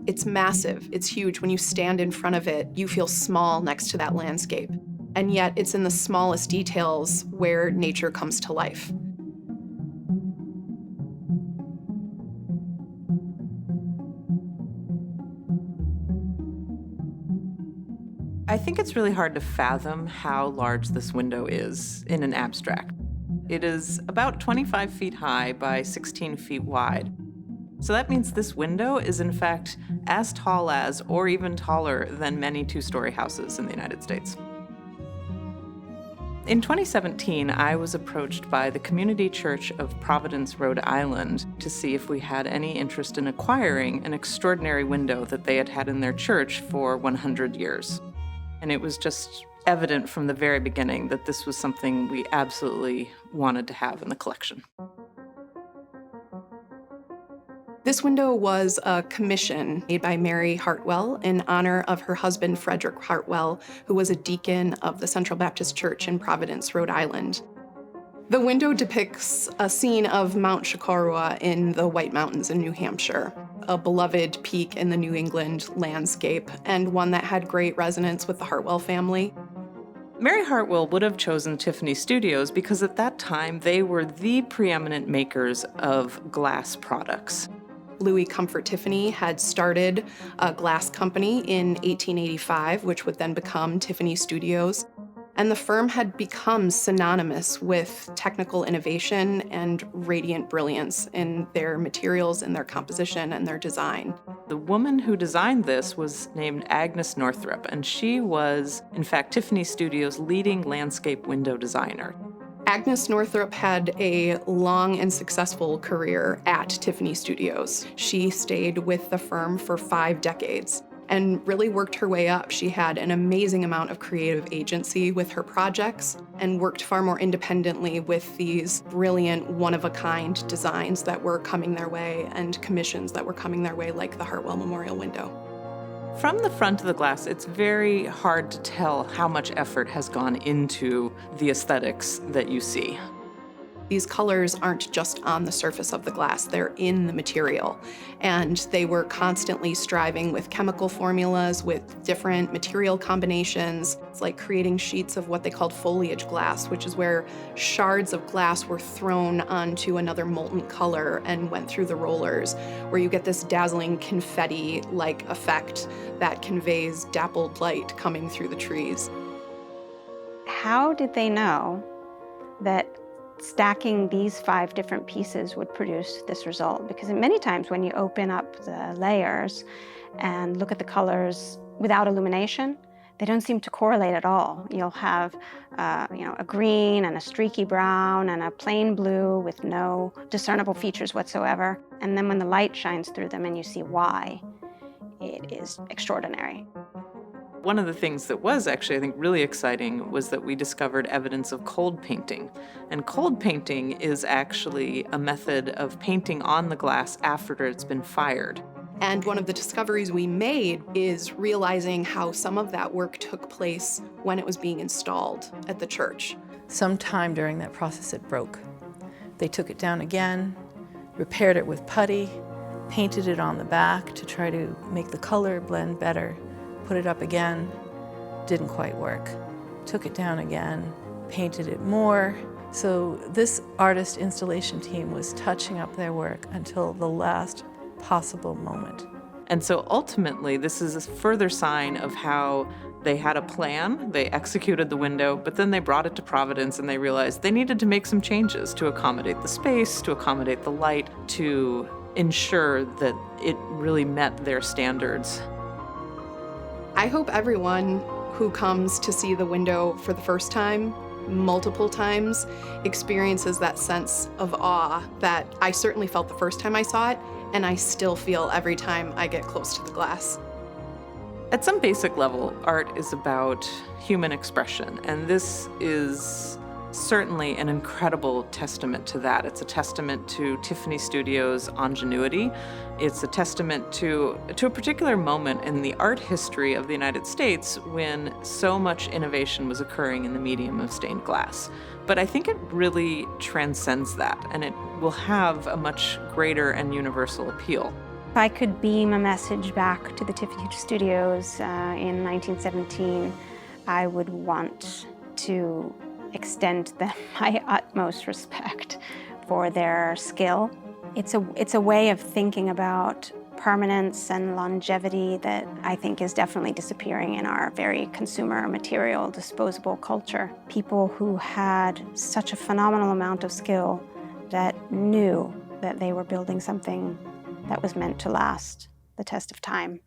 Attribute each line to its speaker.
Speaker 1: It's massive, it's huge. When you stand in front of it, you feel small next to that landscape. And yet it's in the smallest details where nature comes to life.
Speaker 2: I think it's really hard to fathom how large this window is in an abstract. It is about 25 feet high by 16 feet wide. So that means this window is in fact as tall as, or even taller than, many two-story houses in the United States. In 2017, I was approached by the Community Church of Providence, Rhode Island, to see if we had any interest in acquiring an extraordinary window that they had had in their church for 100 years. And it was just evident from the very beginning that this was something we absolutely wanted to have in the collection.
Speaker 1: This window was a commission made by Mary Hartwell in honor of her husband, Frederick Hartwell, who was a deacon of the Central Baptist Church in Providence, Rhode Island. The window depicts a scene of Mount Chocorua in the White Mountains in New Hampshire, a beloved peak in the New England landscape, and one that had great resonance with the Hartwell family.
Speaker 2: Mary Hartwell would have chosen Tiffany Studios because at that time they were the preeminent makers of glass products.
Speaker 1: Louis Comfort Tiffany had started a glass company in 1885, which would then become Tiffany Studios. And the firm had become synonymous with technical innovation and radiant brilliance in their materials, in their composition, and their design.
Speaker 2: The woman who designed this was named Agnes Northrup, and she was, in fact, Tiffany Studios' leading landscape window designer.
Speaker 1: Agnes Northrup had a long and successful career at Tiffany Studios. She stayed with the firm for 5 decades and really worked her way up. She had an amazing amount of creative agency with her projects and worked far more independently with these brilliant, one-of-a-kind designs that were coming their way and commissions that were coming their way, like the Hartwell Memorial Window.
Speaker 2: From the front of the glass, it's very hard to tell how much effort has gone into the aesthetics that you see.
Speaker 1: These colors aren't just on the surface of the glass, they're in the material. And they were constantly striving with chemical formulas, with different material combinations. It's like creating sheets of what they called foliage glass, which is where shards of glass were thrown onto another molten color and went through the rollers, where you get this dazzling confetti-like effect that conveys dappled light coming through the trees.
Speaker 3: How did they know that stacking these 5 different pieces would produce this result? Because many times when you open up the layers and look at the colors without illumination, they don't seem to correlate at all. You'll have a green and a streaky brown and a plain blue with no discernible features whatsoever. And then when the light shines through them and you see why, it is extraordinary.
Speaker 2: One of the things that was actually, I think, really exciting was that we discovered evidence of cold painting. And cold painting is actually a method of painting on the glass after it's been fired.
Speaker 1: And one of the discoveries we made is realizing how some of that work took place when it was being installed at the church.
Speaker 4: Sometime during that process, it broke. They took it down again, repaired it with putty, painted it on the back to try to make the color blend better. Put it up again, didn't quite work. Took it down again, painted it more. So this artist installation team was touching up their work until the last possible moment.
Speaker 2: And so ultimately, this is a further sign of how they had a plan, they executed the window, but then they brought it to Providence and they realized they needed to make some changes to accommodate the space, to accommodate the light, to ensure that it really met their standards.
Speaker 1: I hope everyone who comes to see the window for the first time, multiple times, experiences that sense of awe that I certainly felt the first time I saw it, and I still feel every time I get close to the glass.
Speaker 2: At some basic level, art is about human expression, and this is certainly an incredible testament to that. It's a testament to Tiffany Studios' ingenuity. It's a testament to a particular moment in the art history of the United States when so much innovation was occurring in the medium of stained glass. But I think it really transcends that, and it will have a much greater and universal appeal.
Speaker 3: If I could beam a message back to the Tiffany Studios in 1917, I would want to extend them my utmost respect for their skill. It's a way of thinking about permanence and longevity that I think is definitely disappearing in our very consumer, material, disposable culture. People who had such a phenomenal amount of skill that knew that they were building something that was meant to last the test of time.